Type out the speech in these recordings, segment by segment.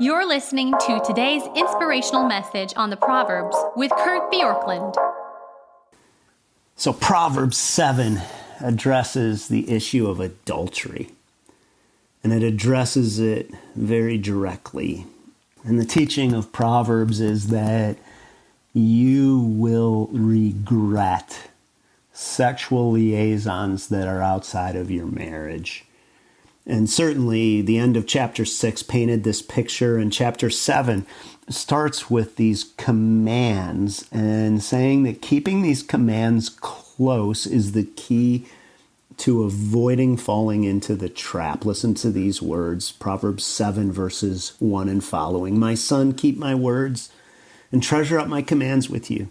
You're listening to today's inspirational message on the Proverbs with Kurt Bjorklund. So Proverbs 7 addresses the issue of adultery, and it addresses it very directly. And the teaching of Proverbs is that you will regret sexual liaisons that are outside of your marriage. And certainly the end of chapter 6 painted this picture, and chapter 7 starts with these commands and saying that keeping these commands close is the key to avoiding falling into the trap. Listen to these words, Proverbs 7 verses 1 and following. My son, keep my words and treasure up my commands with you.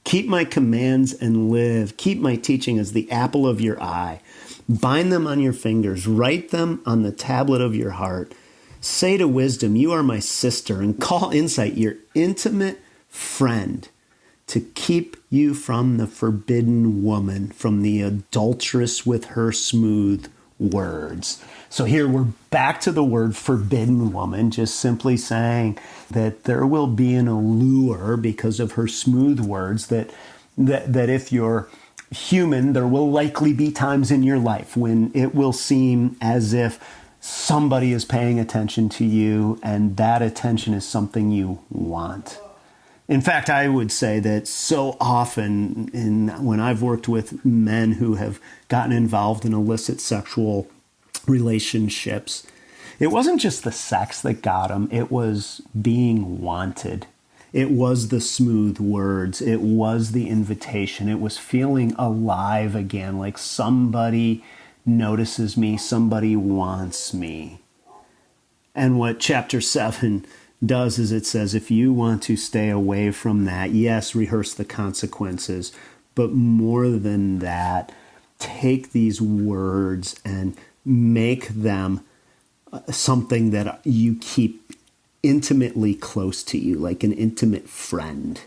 Keep my commands and live. Keep my teaching as the apple of your eye. Bind them on your fingers. Write them on the tablet of your heart. Say to wisdom, you are my sister, and call insight your intimate friend, to keep you from the forbidden woman, from the adulteress with her smooth words. So here we're back to the word forbidden woman, just simply saying that there will be an allure because of her smooth words, that if you're human, there will likely be times in your life when it will seem as if somebody is paying attention to you, and that attention is something you want. In fact, I would say that so often when I've worked with men who have gotten involved in illicit sexual relationships, it wasn't just the sex that got them, it was being wanted. It was the smooth words. It was the invitation. It was feeling alive again, like somebody notices me, somebody wants me. And what chapter 7 does is it says, if you want to stay away from that, yes, rehearse the consequences, but more than that, take these words and make them something that you keep intimately close to you, like an intimate friend,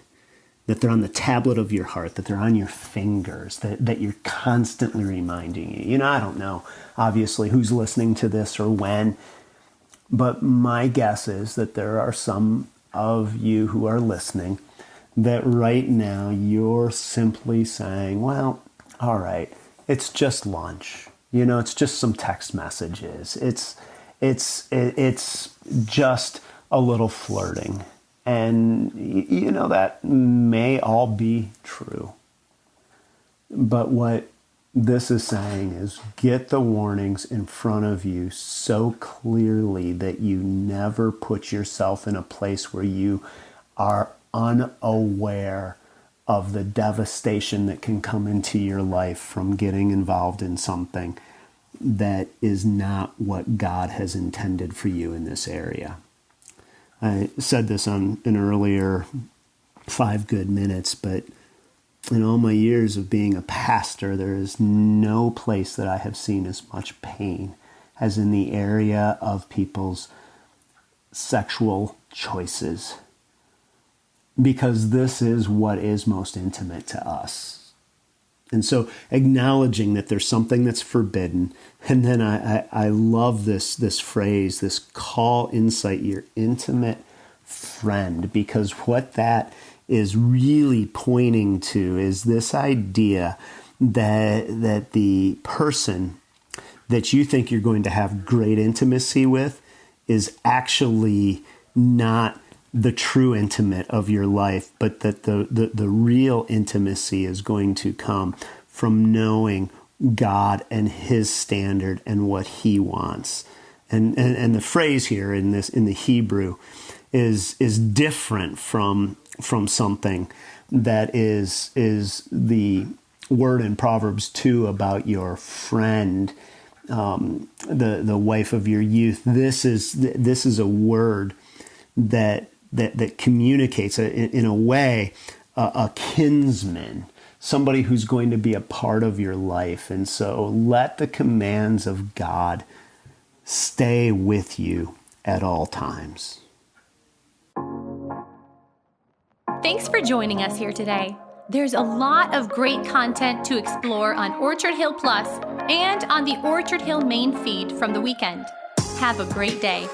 that they're on the tablet of your heart, that they're on your fingers, that you're constantly reminding you. You know, I don't know, obviously, who's listening to this or when, but my guess is that there are some of you who are listening that right now you're simply saying, well, all right, it's just lunch. You know, it's just some text messages. It's just a little flirting. And, you know, that may all be true. But what this is saying is get the warnings in front of you so clearly that you never put yourself in a place where you are unaware of the devastation that can come into your life from getting involved in something that is not what God has intended for you in this area. I said this on an earlier 5 Good Minutes, but in all my years of being a pastor, there is no place that I have seen as much pain as in the area of people's sexual choices, because this is what is most intimate to us. And so acknowledging that there's something that's forbidden, and then I love this phrase, this call insight your intimate friend, because what that is really pointing to is this idea that the person that you think you're going to have great intimacy with is actually not the true intimate of your life, but that the real intimacy is going to come from knowing God and His standard and what He wants. And the phrase here in the Hebrew is different from something that is the word in Proverbs 2 about your friend, the wife of your youth. This is a word that communicates in a way a kinsman, somebody who's going to be a part of your life. And so let the commands of God stay with you at all times. Thanks for joining us here today. There's a lot of great content to explore on Orchard Hill Plus and on the Orchard Hill main feed from the weekend. Have a great day.